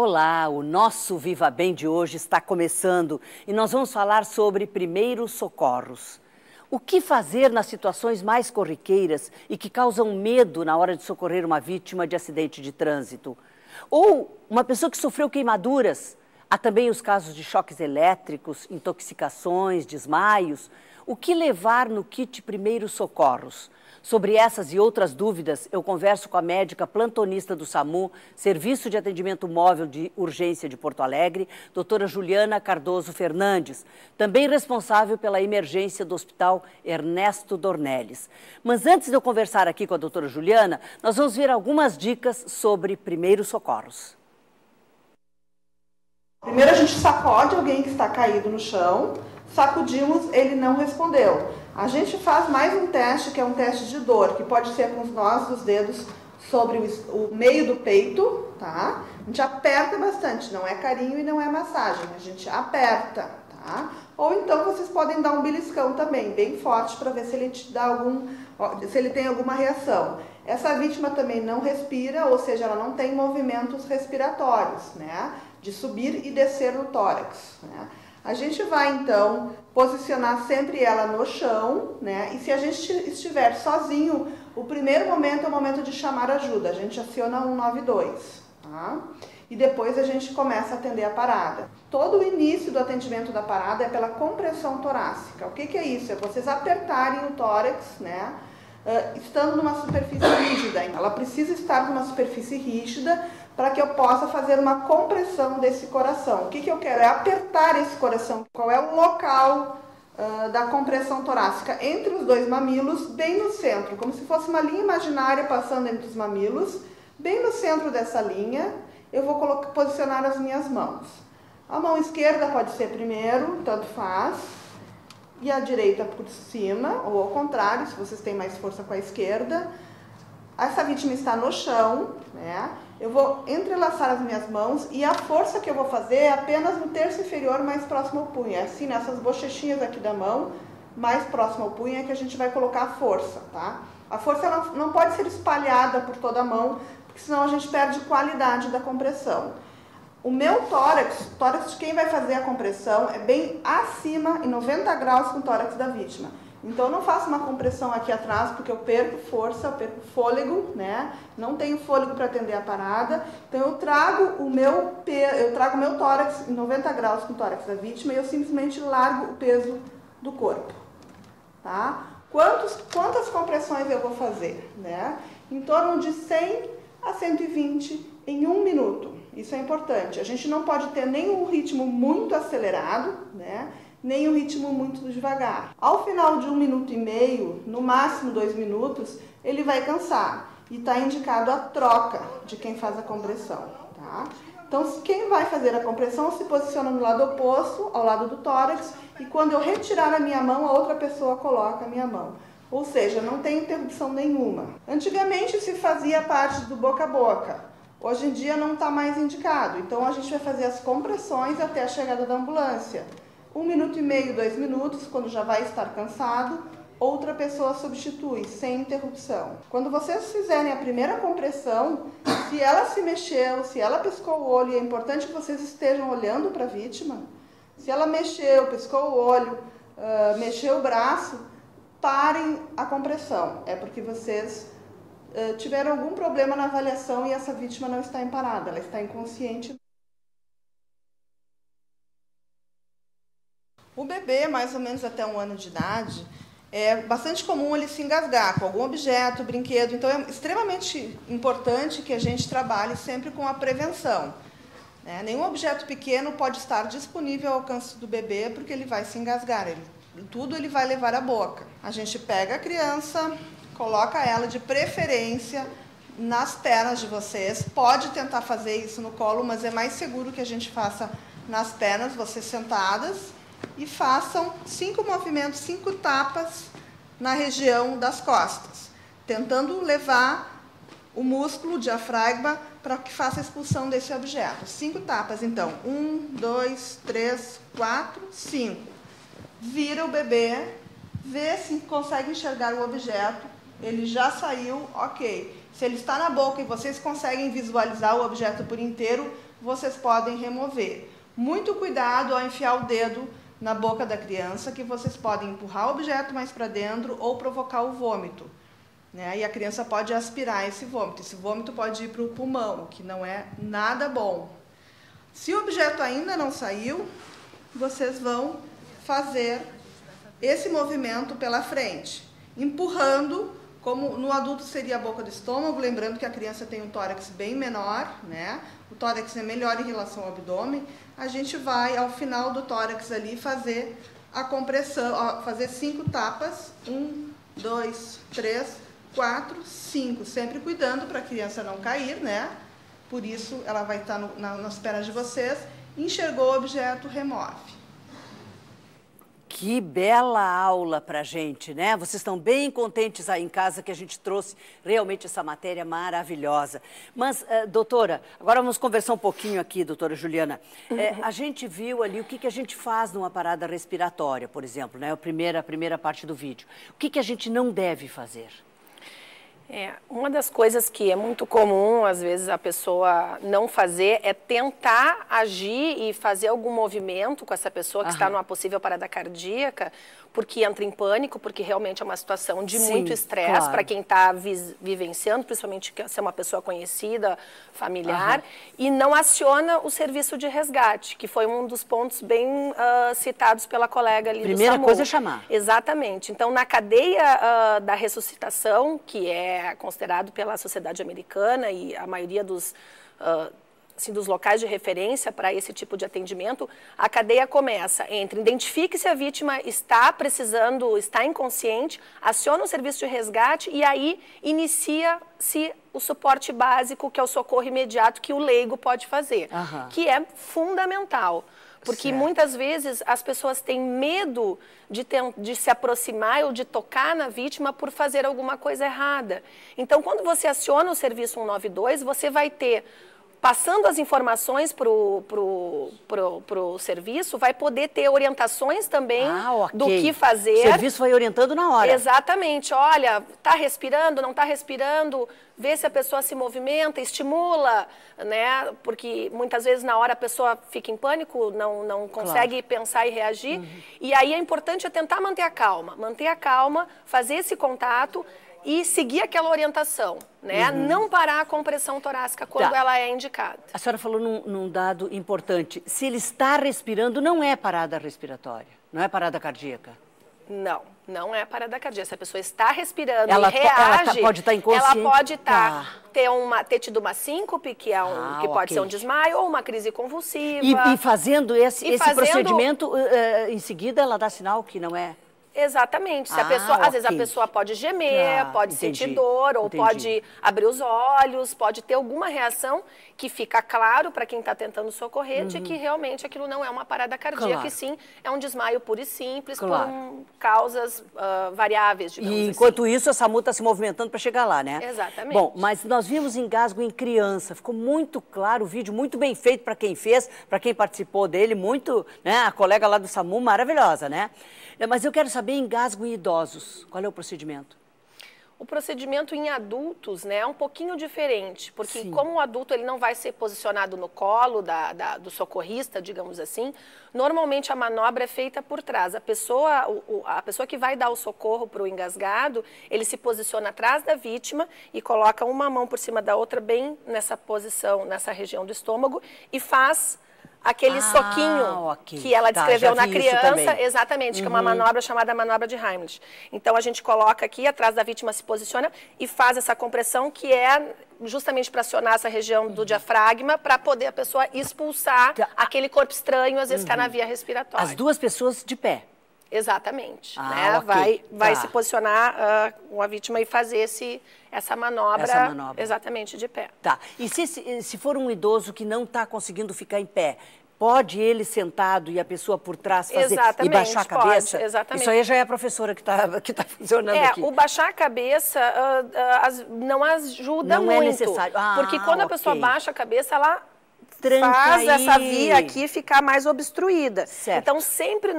Olá, o nosso Viva Bem de hoje está começando e nós vamos falar sobre primeiros socorros. O que fazer nas situações mais corriqueiras e que causam medo na hora de socorrer uma vítima de acidente de trânsito? Ou uma pessoa que sofreu queimaduras? Há também os casos de choques elétricos, intoxicações, desmaios. O que levar no kit primeiros socorros? Sobre essas e outras dúvidas, eu converso com a médica plantonista do SAMU, Serviço de Atendimento Móvel de Urgência de Porto Alegre, doutora Juliana Cardoso Fernandes, também responsável pela emergência do Hospital Ernesto Dornelles. Mas antes de eu conversar aqui com a doutora Juliana, nós vamos ver algumas dicas sobre primeiros socorros. Primeiro a gente sacode alguém que está caído no chão, sacudimos, ele não respondeu. A gente faz mais um teste, que é um teste de dor, que pode ser com os nós dos dedos sobre o meio do peito, tá? A gente aperta bastante, não é carinho e não é massagem, a gente aperta, tá? Ou então vocês podem dar um beliscão também, bem forte, para ver se ele te dá se ele tem alguma reação. Essa vítima também não respira, ou seja, ela não tem movimentos respiratórios, né? De subir e descer no tórax, né? A gente vai, então, posicionar sempre ela no chão, né? E se a gente estiver sozinho, o primeiro momento é o momento de chamar ajuda. A gente aciona 192, tá? E depois a gente começa a atender a parada. Todo o início do atendimento da parada é pela compressão torácica. O que é isso? É vocês apertarem o tórax, né? Estando numa superfície rígida. Ela precisa estar numa superfície rígida para que eu possa fazer uma compressão desse coração. O que eu quero? É apertar esse coração. Qual é o local da compressão torácica? Entre os dois mamilos, bem no centro, como se fosse uma linha imaginária passando entre os mamilos. Bem no centro dessa linha, eu vou posicionar as minhas mãos. A mão esquerda pode ser primeiro, tanto faz, e a direita por cima, ou ao contrário, se vocês têm mais força com a esquerda. Essa vítima está no chão, né? Eu vou entrelaçar as minhas mãos e a força que eu vou fazer é apenas no terço inferior mais próximo ao punho. É assim, nessas bochechinhas aqui da mão, mais próximo ao punho, é que a gente vai colocar a força, tá? A força ela não pode ser espalhada por toda a mão, porque senão a gente perde qualidade da compressão. O meu tórax de quem vai fazer a compressão é bem acima, em 90 graus com o tórax da vítima. Então eu não faço uma compressão aqui atrás porque eu perco força, eu perco fôlego, né? Não tenho fôlego para atender a parada. Então eu trago o meu tórax em 90 graus com o tórax da vítima e eu simplesmente largo o peso do corpo, tá? Quantas compressões eu vou fazer, né? Em torno de 100 a 120 em 1 minuto. Isso é importante. A gente não pode ter nem um ritmo muito acelerado, né? Nem um ritmo muito devagar. Ao final de 1 minuto e meio, no máximo 2 minutos, ele vai cansar. E está indicado a troca de quem faz a compressão, tá? Então, quem vai fazer a compressão se posiciona no lado oposto, ao lado do tórax, e quando eu retirar a minha mão, a outra pessoa coloca a minha mão. Ou seja, não tem interrupção nenhuma. Antigamente se fazia parte do boca a boca. Hoje em dia não está mais indicado. Então, a gente vai fazer as compressões até a chegada da ambulância. 1 minuto e meio, 2 minutos, quando já vai estar cansado, outra pessoa substitui, sem interrupção. Quando vocês fizerem a primeira compressão, se ela se mexeu, se ela piscou o olho, e é importante que vocês estejam olhando para a vítima, se ela mexeu, piscou o olho, mexeu o braço, parem a compressão. É porque vocês tiveram algum problema na avaliação e essa vítima não está em parada, ela está inconsciente. O bebê, mais ou menos até 1 ano de idade, é bastante comum ele se engasgar com algum objeto, brinquedo. Então, é extremamente importante que a gente trabalhe sempre com a prevenção, né? Nenhum objeto pequeno pode estar disponível ao alcance do bebê, porque ele vai se engasgar. Tudo ele vai levar à boca. A gente pega a criança, coloca ela de preferência nas pernas de vocês. Pode tentar fazer isso no colo, mas é mais seguro que a gente faça nas pernas, vocês sentadas, e façam 5 movimentos, 5 tapas na região das costas, tentando levar o músculo, o diafragma, para que faça a expulsão desse objeto. 5 tapas, então. 1, 2, 3, 4, 5. Vira o bebê, vê se consegue enxergar o objeto. Ele já saiu, ok. Se ele está na boca e vocês conseguem visualizar o objeto por inteiro, vocês podem remover. Muito cuidado ao enfiar o dedo na boca da criança, que vocês podem empurrar o objeto mais para dentro ou provocar o vômito, né? E a criança pode aspirar esse vômito. Esse vômito pode ir para o pulmão, que não é nada bom. Se o objeto ainda não saiu, vocês vão fazer esse movimento pela frente, empurrando, como no adulto seria a boca do estômago, lembrando que a criança tem um tórax bem menor, né? O tórax é melhor em relação ao abdômen. A gente vai, ao final do tórax ali, fazer a compressão, fazer 5 tapas. 1, 2, 3, 4, 5. Sempre cuidando para a criança não cair, né? Por isso, ela vai estar nas pernas de vocês. Enxergou o objeto, remove. Que bela aula pra gente, né? Vocês estão bem contentes aí em casa que a gente trouxe realmente essa matéria maravilhosa. Mas, doutora, agora vamos conversar um pouquinho aqui, doutora Juliana. A gente viu ali o que a gente faz numa parada respiratória, por exemplo, né? A primeira parte do vídeo. O que a gente não deve fazer? Uma das coisas que é muito comum, às vezes, a pessoa não fazer é tentar agir e fazer algum movimento com essa pessoa que está numa possível parada cardíaca, porque entra em pânico, porque realmente é uma situação de muito estresse para quem está vivenciando, principalmente se é uma pessoa conhecida, familiar, e não aciona o serviço de resgate, que foi um dos pontos bem citados pela colega ali do SAMU. Primeira coisa é chamar. Exatamente. Então, na cadeia da ressuscitação, que é considerado pela sociedade americana e a maioria dos locais de referência para esse tipo de atendimento, a cadeia começa entre identifique se a vítima está precisando, está inconsciente, aciona o serviço de resgate e aí inicia-se o suporte básico, que é o socorro imediato que o leigo pode fazer, que é fundamental. Porque muitas vezes as pessoas têm medo de se aproximar ou de tocar na vítima por fazer alguma coisa errada. Então, quando você aciona o serviço 192, você vai ter, passando as informações para o serviço, vai poder ter orientações também do que fazer. O serviço vai orientando na hora. Exatamente. Olha, está respirando, não está respirando, vê se a pessoa se movimenta, estimula, né? Porque muitas vezes na hora a pessoa fica em pânico, não consegue pensar e reagir. E aí é importante tentar manter a calma, fazer esse contato e seguir aquela orientação, né? Não parar a compressão torácica quando ela é indicada. A senhora falou num dado importante. Se ele está respirando, não é parada respiratória, não é parada cardíaca. Não é parada cardíaca. Se a pessoa está respirando ela e reage, pode estar inconsciente. Ela pode ter tido uma síncope, que pode ser um desmaio, ou uma crise convulsiva. E fazendo esse procedimento, em seguida ela dá sinal que não é... Exatamente. Se a pessoa, às vezes a pessoa pode gemer, pode sentir dor, ou pode abrir os olhos, pode ter alguma reação que fica claro para quem está tentando socorrer de que realmente aquilo não é uma parada cardíaca, e sim é um desmaio puro e simples por causas variáveis, digamos assim. E enquanto isso, a SAMU está se movimentando para chegar lá, né? Exatamente. Bom, mas nós vimos engasgo em criança, ficou muito claro o vídeo, muito bem feito para quem fez, para quem participou dele, muito, né? A colega lá do SAMU, maravilhosa, né? Mas eu quero saber engasgo em idosos. Qual é o procedimento? O procedimento em adultos, né, é um pouquinho diferente, porque como o adulto ele não vai ser posicionado no colo do socorrista, digamos assim, normalmente a manobra é feita por trás. A pessoa que vai dar o socorro para o engasgado, ele se posiciona atrás da vítima e coloca uma mão por cima da outra, bem nessa posição, nessa região do estômago, e faz aquele soquinho que ela descreveu na criança, exatamente, que é uma manobra chamada manobra de Heimlich. Então, a gente coloca aqui, atrás da vítima, se posiciona e faz essa compressão, que é justamente para acionar essa região do diafragma, para poder a pessoa expulsar aquele corpo estranho, às vezes, que está na via respiratória. As duas pessoas de pé. Exatamente. Né? Vai se posicionar com a vítima e fazer essa manobra exatamente de pé. Tá. E se for um idoso que não está conseguindo ficar em pé, pode ele sentado e a pessoa por trás fazer e baixar a cabeça? Pode, exatamente. Isso aí já é a professora que tá funcionando aqui. O baixar a cabeça não ajuda muito. Não é necessário. Porque quando a pessoa baixa a cabeça, ela faz essa via aqui ficar mais obstruída. Certo. Então, sempre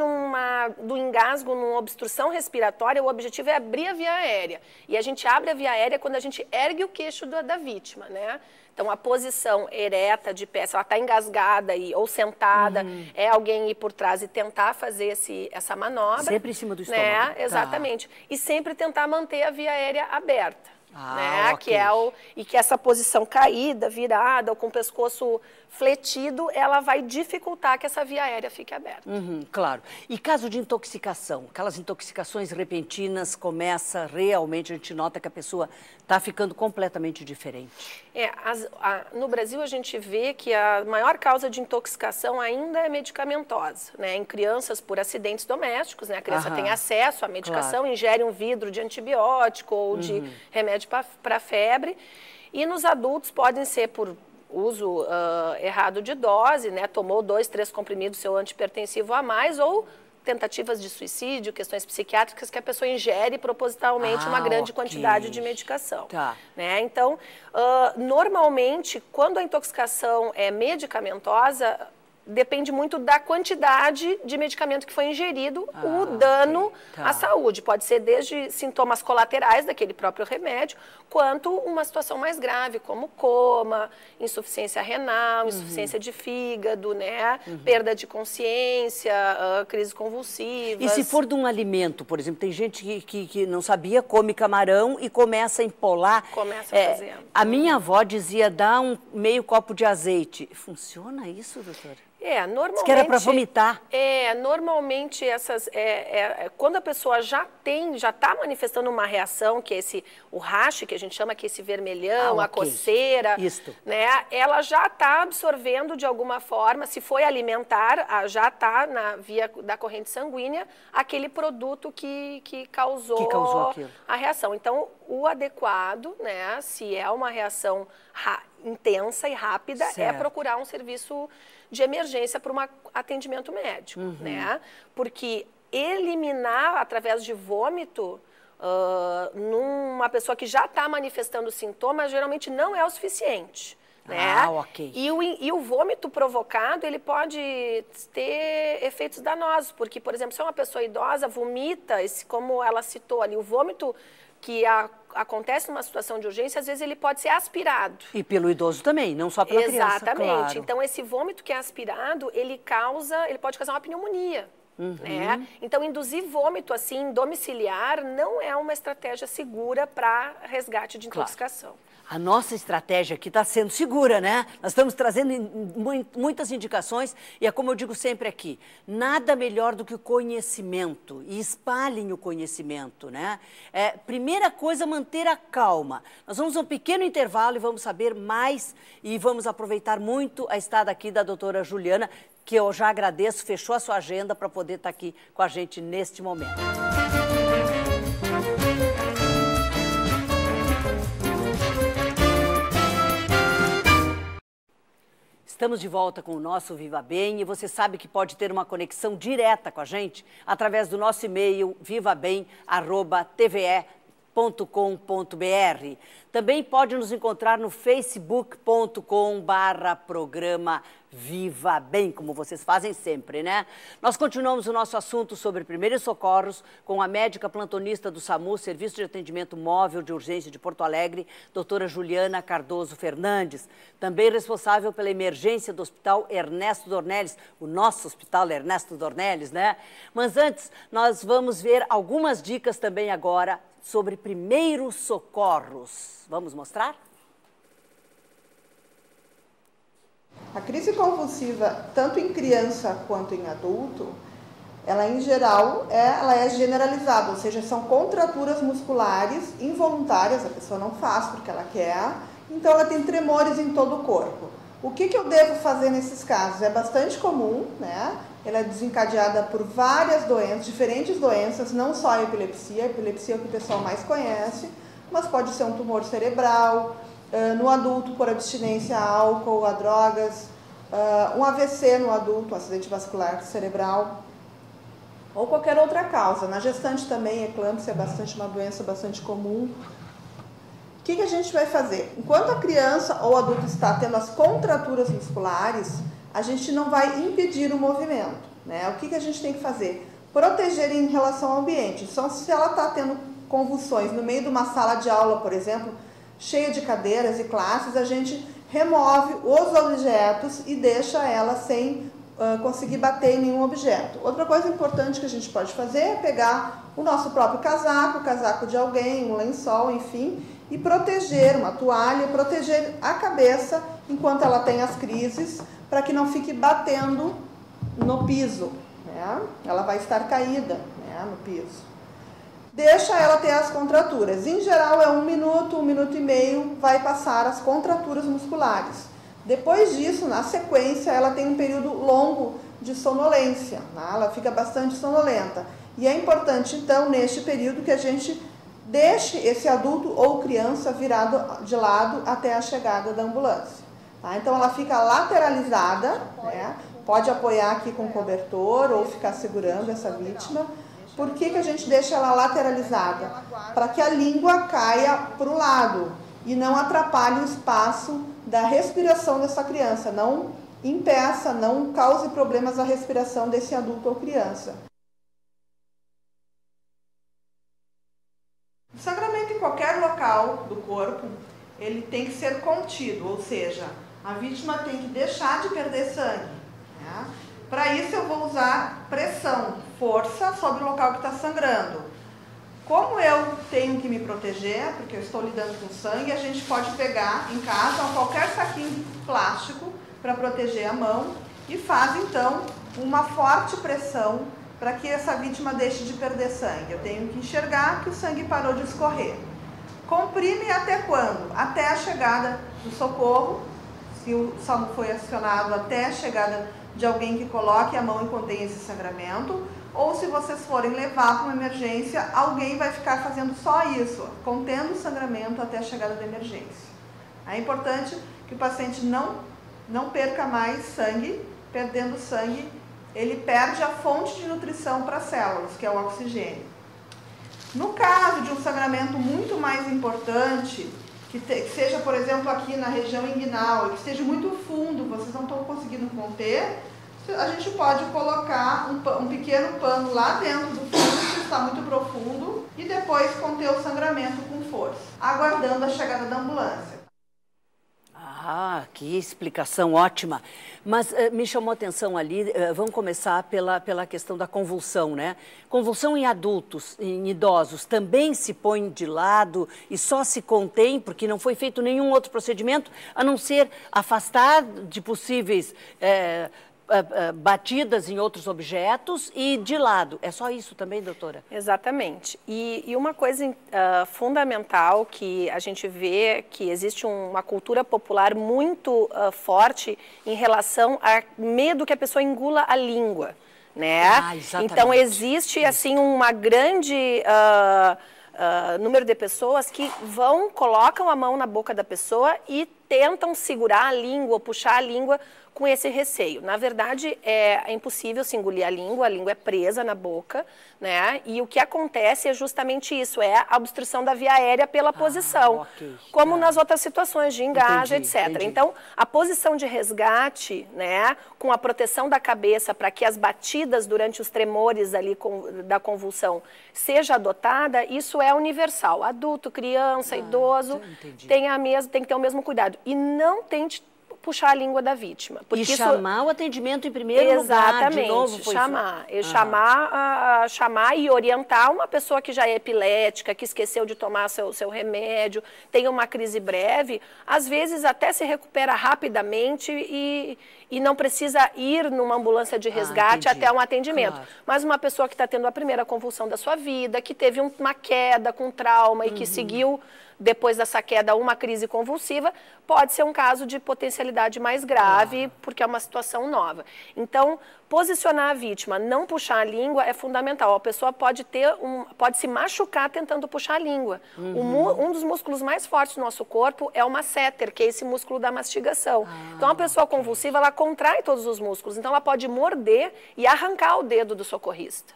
do engasgo, numa obstrução respiratória, o objetivo é abrir a via aérea. E a gente abre a via aérea quando a gente ergue o queixo da vítima, né? Então, a posição ereta de pé, se ela está engasgada ou sentada, é alguém ir por trás e tentar fazer essa manobra. Sempre em cima do estômago. Né? Exatamente. E sempre tentar manter a via aérea aberta. Né? Okay. E que essa posição caída, virada, ou com o pescoço fletido, ela vai dificultar que essa via aérea fique aberta. Claro. E caso de intoxicação, aquelas intoxicações repentinas, começa realmente, a gente nota que a pessoa está ficando completamente diferente. No Brasil, a gente vê que a maior causa de intoxicação ainda é medicamentosa, né? Em crianças por acidentes domésticos, né? A criança tem acesso à medicação, ingere um vidro de antibiótico ou de remédio para febre. E nos adultos podem ser por uso errado de dose, né? Tomou 2, 3 comprimidos seu antihipertensivo a mais, ou tentativas de suicídio, questões psiquiátricas que a pessoa ingere propositalmente uma grande quantidade de medicação. Né? Então, normalmente, quando a intoxicação é medicamentosa, depende muito da quantidade de medicamento que foi ingerido, o dano à saúde. Pode ser desde sintomas colaterais daquele próprio remédio, quanto uma situação mais grave, como coma, insuficiência renal, insuficiência de fígado, né? Perda de consciência, crises convulsivas. E se for de um alimento, por exemplo, tem gente que não sabia, come camarão e começa a empolar. Começa a fazer. A minha avó dizia, dá meio copo de azeite. Funciona isso, doutora? Normalmente... Diz que era para vomitar. Normalmente quando a pessoa já está manifestando uma reação, que é o rash, que a gente chama, que é esse vermelhão, a coceira, né? Ela já está absorvendo de alguma forma, se foi alimentar, já está na via da corrente sanguínea, aquele produto que causou a reação. Então, o adequado, né, se é uma reação intensa e rápida, é procurar um serviço de emergência para um atendimento médico, né? Porque eliminar através de vômito numa pessoa que já está manifestando sintomas geralmente não é o suficiente, né? E o vômito provocado, ele pode ter efeitos danosos, porque, por exemplo, se é uma pessoa idosa, vomita, como ela citou ali, o vômito que acontece numa situação de urgência, às vezes ele pode ser aspirado. E pelo idoso também, não só pela criança. Exatamente. Então, esse vômito que é aspirado, ele pode causar uma pneumonia. Né? Então, induzir vômito assim, domiciliar, não é uma estratégia segura para resgate de intoxicação. A nossa estratégia aqui está sendo segura, né? Nós estamos trazendo muitas indicações e é como eu digo sempre aqui, nada melhor do que o conhecimento, e espalhem o conhecimento, né? Primeira coisa, manter a calma. Nós vamos a um pequeno intervalo e vamos saber mais e vamos aproveitar muito a estada aqui da doutora Juliana, que eu já agradeço, fechou a sua agenda para poder estar aqui com a gente neste momento. Estamos de volta com o nosso Viva Bem e você sabe que pode ter uma conexão direta com a gente através do nosso e-mail vivabem@tve.com.br. Também pode nos encontrar no facebook.com/programa Viva Bem, como vocês fazem sempre, né? Nós continuamos o nosso assunto sobre primeiros socorros com a médica plantonista do SAMU, Serviço de Atendimento Móvel de Urgência de Porto Alegre, doutora Juliana Cardoso Fernandes, também responsável pela emergência do Hospital Ernesto Dornelles, o nosso Hospital Ernesto Dornelles, né? Mas antes, nós vamos ver algumas dicas também agora sobre primeiros socorros. Vamos mostrar? A crise convulsiva, tanto em criança quanto em adulto, ela em geral ela é generalizada, ou seja, são contraturas musculares involuntárias, a pessoa não faz porque ela quer, então ela tem tremores em todo o corpo. O que eu devo fazer nesses casos? É bastante comum, né? Ela é desencadeada por várias doenças, diferentes doenças, não só a epilepsia é o que o pessoal mais conhece, mas pode ser um tumor cerebral, no adulto por abstinência a álcool, a drogas, um AVC no adulto, um acidente vascular cerebral, ou qualquer outra causa. Na gestante também, eclâmpsia é uma doença bastante comum. O que a gente vai fazer? Enquanto a criança ou adulto está tendo as contraturas musculares, a gente não vai impedir o movimento, né? O que a gente tem que fazer? Proteger em relação ao ambiente. Então, se ela está tendo convulsões no meio de uma sala de aula, por exemplo, cheia de cadeiras e classes, a gente remove os objetos e deixa ela sem conseguir bater em nenhum objeto. Outra coisa importante que a gente pode fazer é pegar o nosso próprio casaco, o casaco de alguém, um lençol, enfim, e proteger uma toalha, proteger a cabeça enquanto ela tem as crises, para que não fique batendo no piso, né? Ela vai estar caída, né, no piso. Deixa ela ter as contraturas. Em geral é 1 minuto e meio, vai passar as contraturas musculares. Depois disso, na sequência, ela tem um período longo de sonolência, né? Ela fica bastante sonolenta. E é importante, então, neste período, que a gente deixe esse adulto ou criança virado de lado até a chegada da ambulância. Tá? Então, ela fica lateralizada, né? Pode apoiar aqui com cobertor ou ficar segurando essa vítima. Por que a gente deixa ela lateralizada? Para que a língua caia para o lado e não atrapalhe o espaço da respiração dessa criança, não impeça, não cause problemas à respiração desse adulto ou criança. O sangramento em qualquer local do corpo, ele tem que ser contido, ou seja, a vítima tem que deixar de perder sangue, né? Para isso eu vou usar pressão, força sobre o local que está sangrando. Como eu tenho que me proteger, porque eu estou lidando com sangue, a gente pode pegar em casa qualquer saquinho de plástico para proteger a mão e faz então uma forte pressão para que essa vítima deixe de perder sangue. Eu tenho que enxergar que o sangue parou de escorrer. Comprime até quando? Até a chegada do socorro, se o SAMU foi acionado, até a chegada de alguém que coloque a mão e contém esse sangramento, ou se vocês forem levar para uma emergência, alguém vai ficar fazendo só isso, contendo o sangramento até a chegada da emergência. É importante que o paciente não perca mais sangue. Perdendo sangue, ele perde a fonte de nutrição para as células, que é o oxigênio. No caso de um sangramento muito mais importante, que seja, por exemplo, aqui na região inguinal, que esteja muito fundo, vocês não estão conseguindo conter, a gente pode colocar um pequeno pano lá dentro do fundo, que está muito profundo, e depois conter o sangramento com força, aguardando a chegada da ambulância. Ah, que explicação ótima. Mas me chamou a atenção ali, vamos começar pela questão da convulsão, né? Convulsão em adultos, em idosos, também se põe de lado e só se contém, porque não foi feito nenhum outro procedimento, a não ser afastar de possíveis batidas em outros objetos e de lado. É só isso também, doutora? Exatamente. E uma coisa fundamental que a gente vê que existe uma cultura popular muito forte em relação a medo que a pessoa engula a língua, né? Então existe assim uma grande número de pessoas que colocam a mão na boca da pessoa e tentam segurar a língua, puxar a língua com esse receio. Na verdade, é impossível se engolir a língua é presa na boca, né? E o que acontece é justamente isso, é a obstrução da via aérea pela posição, como nas outras situações de engaja, etc. Entendi. Então, a posição de resgate, né, com a proteção da cabeça para que as batidas durante os tremores ali da convulsão seja adotada, isso é universal. Adulto, criança, idoso, tem que ter o mesmo cuidado. E não tente puxar a língua da vítima. E chamar o atendimento em primeiro lugar, de novo, chamar e orientar uma pessoa que já é epilética, que esqueceu de tomar seu remédio, tem uma crise breve, às vezes até se recupera rapidamente e não precisa ir numa ambulância de resgate até um atendimento. Claro. Mas uma pessoa que está tendo a primeira convulsão da sua vida, que teve uma queda com trauma e que seguiu depois dessa queda uma crise convulsiva, pode ser um caso de potencialidade mais grave, porque é uma situação nova. Então, posicionar a vítima, não puxar a língua é fundamental. A pessoa pode se machucar tentando puxar a língua. Um dos músculos mais fortes do nosso corpo é o masseter, que é esse músculo da mastigação. Então, a pessoa convulsiva, ela contrai todos os músculos. Então, ela pode morder e arrancar o dedo do socorrista.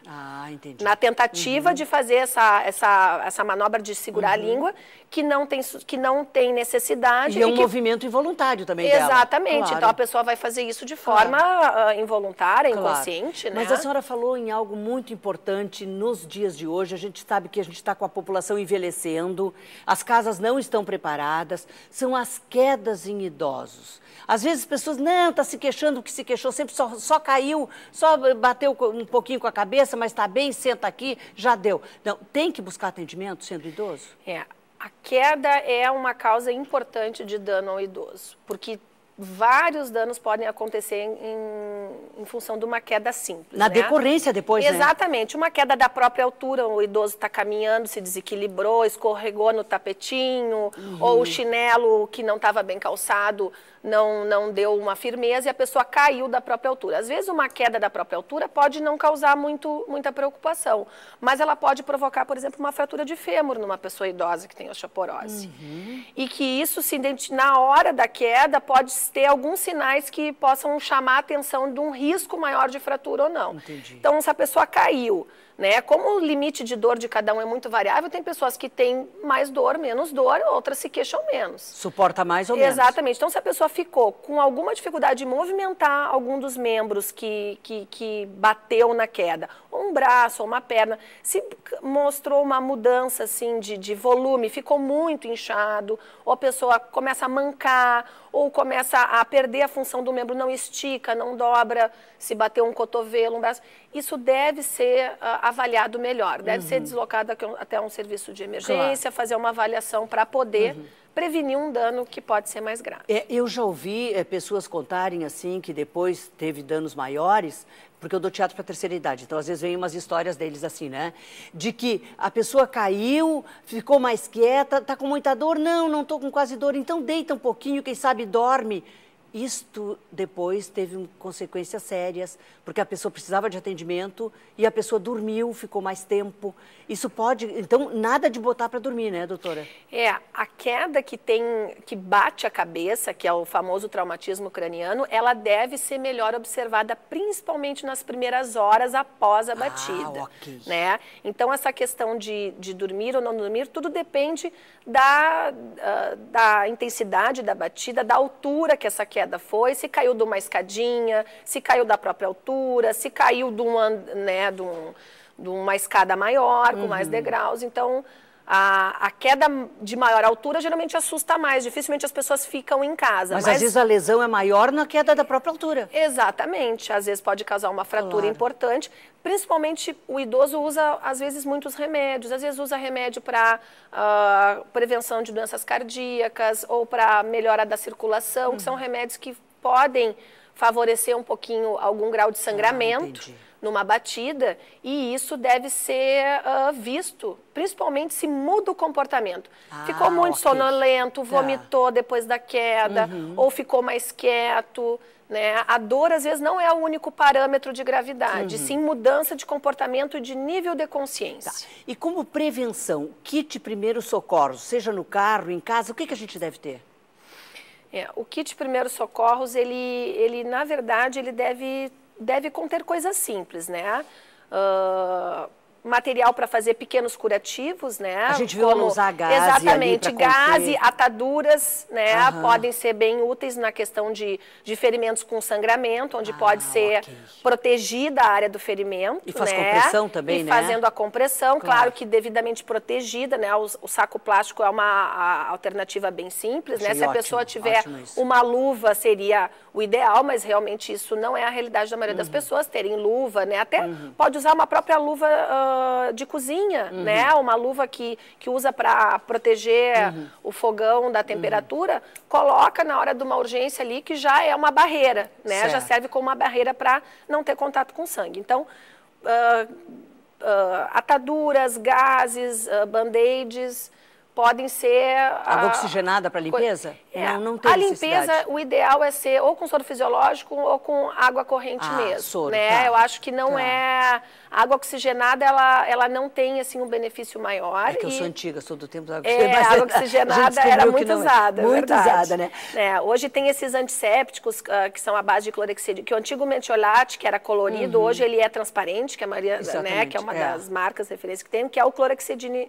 Entendi. Na tentativa de fazer essa manobra de segurar a língua, que não tem necessidade. E é um movimento involuntário também dela. Exatamente. Claro. Então, a pessoa vai fazer isso de forma involuntária, inconsciente, né? Mas a senhora falou em algo muito importante nos dias de hoje. A gente sabe que a gente está com a população envelhecendo, as casas não estão preparadas, são as quedas em idosos. Às vezes as pessoas, não, está se queixando, que se queixou sempre, só caiu, só bateu um pouquinho com a cabeça, mas está bem, senta aqui, já deu. Não, tem que buscar atendimento sendo idoso? A queda é uma causa importante de dano ao idoso, porque vários danos podem acontecer em função de uma queda simples. Na decorrência depois, né? Exatamente. Uma queda da própria altura, o idoso está caminhando, se desequilibrou, escorregou no tapetinho, ou o chinelo que não estava bem calçado não deu uma firmeza e a pessoa caiu da própria altura. Às vezes, uma queda da própria altura pode não causar muita preocupação, mas ela pode provocar, por exemplo, uma fratura de fêmur numa pessoa idosa que tem osteoporose. E que isso, na hora da queda, pode ter alguns sinais que possam chamar a atenção de um risco maior de fratura ou não. Entendi. Então, se a pessoa caiu, né, como o limite de dor de cada um é muito variável, tem pessoas que têm mais dor, menos dor, outras se queixam menos. Suporta mais ou menos. Exatamente. Então, se a pessoa ficou com alguma dificuldade de movimentar algum dos membros que bateu na queda, ou um braço, ou uma perna, se mostrou uma mudança assim, de volume, ficou muito inchado, ou a pessoa começa a mancar, ou começa a perder a função do membro, não estica, não dobra, se bateu um cotovelo, um braço, isso deve ser avaliado melhor, deve ser deslocado até um serviço de emergência, fazer uma avaliação para poder prevenir um dano que pode ser mais grave. Eu já ouvi pessoas contarem assim que depois teve danos maiores, porque eu dou teatro para a terceira idade, então às vezes vem umas histórias deles assim, né? De que a pessoa caiu, ficou mais quieta, está com muita dor, não estou com quase dor, então deita um pouquinho, quem sabe dorme. Isto depois teve consequências sérias, porque a pessoa precisava de atendimento e a pessoa dormiu, ficou mais tempo. Isso pode... Então, nada de botar para dormir, né, doutora? A queda que bate a cabeça, que é o famoso traumatismo craniano, ela deve ser melhor observada, principalmente nas primeiras horas após a batida. Ok. Né? Então, essa questão de dormir ou não dormir, tudo depende da intensidade da batida, da altura que essa queda foi, se caiu de uma escadinha, se caiu da própria altura, se caiu de uma escada maior, com mais degraus. Então, a queda de maior altura geralmente assusta mais, dificilmente as pessoas ficam em casa. Mas às vezes a lesão é maior na queda da própria altura. Exatamente, às vezes pode causar uma fratura importante, principalmente o idoso usa às vezes muitos remédios, às vezes usa remédio para prevenção de doenças cardíacas ou para melhora da circulação, que são remédios que podem favorecer um pouquinho algum grau de sangramento numa batida, e isso deve ser visto, principalmente se muda o comportamento. Ficou muito sonolento, vomitou depois da queda, ou ficou mais quieto, né? A dor, às vezes, não é o único parâmetro de gravidade, sim mudança de comportamento e de nível de consciência. E como prevenção, kit primeiros socorros, seja no carro, em casa, o que a gente deve ter? O kit primeiros socorros, ele na verdade, ele deve conter coisas simples, né? Material para fazer pequenos curativos, né? A gente viu ela usar gaze. Exatamente, gaze, ataduras, né? Podem ser bem úteis na questão de ferimentos com sangramento, onde pode ser protegida a área do ferimento. E faz compressão também, né? Fazendo a compressão, claro que devidamente protegida, né? O saco plástico é uma alternativa bem simples, né? Se a pessoa tiver uma luva, seria o ideal, mas realmente isso não é a realidade da maioria das pessoas, terem luva, né? Até pode usar uma própria luva de cozinha, né? Uma luva que usa para proteger o fogão da temperatura, coloca na hora de uma urgência ali, que já é uma barreira, né? Já serve como uma barreira para não ter contato com sangue. Então, ataduras, gases, band-aids, podem ser... Água oxigenada para limpeza? Não tem a necessidade. limpeza, o ideal é ser ou com soro fisiológico ou com água corrente mesmo. Soro, né? tá. Eu acho que não é... A água oxigenada, ela não tem, assim, um benefício maior. É que eu sou antiga, sou do tempo da água oxigenada. A água oxigenada era muito usada, muito usada, né? Hoje tem esses antissépticos que são à base de clorexidina, que o antigo metiolate, que era colorido, hoje ele é transparente, que a maioria, né, que é uma das marcas referência que tem, que é o clorexidina,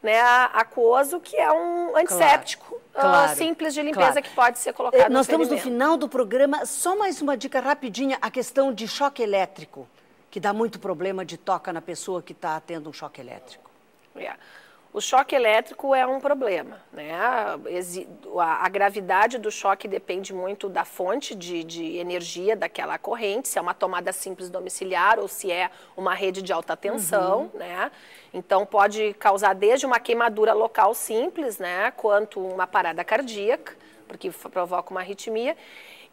né, aquoso, que é um antisséptico simples de limpeza que pode ser colocado no Nós estamos no ferimento. final do programa, só mais uma dica rapidinha, a questão de choque elétrico, que dá muito problema de toca na pessoa que está tendo um choque elétrico. O choque elétrico é um problema, né? A gravidade do choque depende muito da fonte de energia daquela corrente, se é uma tomada simples domiciliar ou se é uma rede de alta tensão, né? Então pode causar desde uma queimadura local simples, né, quanto uma parada cardíaca, porque provoca uma arritmia.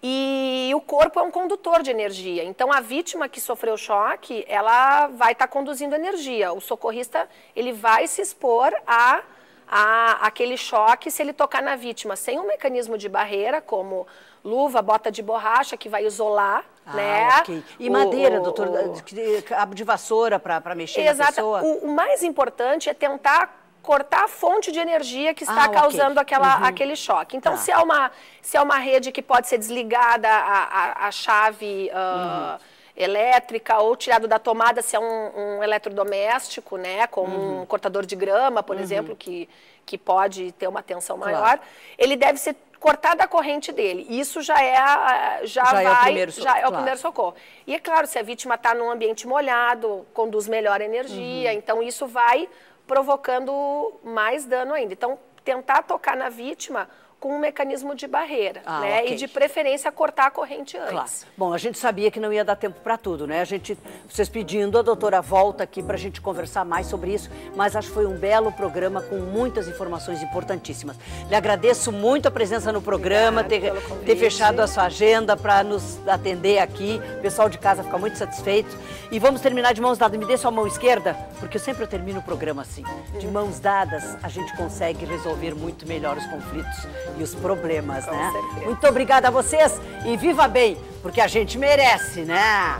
E o corpo é um condutor de energia, então a vítima que sofreu choque, ela vai estar conduzindo energia. O socorrista, ele vai se expor a aquele choque se ele tocar na vítima sem um mecanismo de barreira, como luva, bota de borracha, que vai isolar, né? Ok. E madeira, doutor, cabo de vassoura para mexer na pessoa? O mais importante é tentar cortar a fonte de energia que está causando aquele choque. Então, se é uma rede que pode ser desligada, a chave elétrica ou tirado da tomada, se é um eletrodoméstico, né, como um cortador de grama, por exemplo, que pode ter uma tensão maior, ele deve ser cortada a corrente dele. Isso já é o primeiro socorro. E é claro, se a vítima está num ambiente molhado, conduz melhor a energia, então isso vai provocando mais dano ainda. Então, tentar tocar na vítima com um mecanismo de barreira, né? E de preferência cortar a corrente antes. Claro. Bom, a gente sabia que não ia dar tempo para tudo, né? Vocês pedindo, a doutora volta aqui para a gente conversar mais sobre isso, mas acho que foi um belo programa com muitas informações importantíssimas. Lhe agradeço muito a presença no programa, ter fechado a sua agenda para nos atender aqui. O pessoal de casa fica muito satisfeito. E vamos terminar de mãos dadas. Me dê sua mão esquerda, porque eu sempre termino o programa assim. De mãos dadas, a gente consegue resolver muito melhor os conflitos e os problemas, né? Muito obrigada a vocês e viva bem, porque a gente merece, né?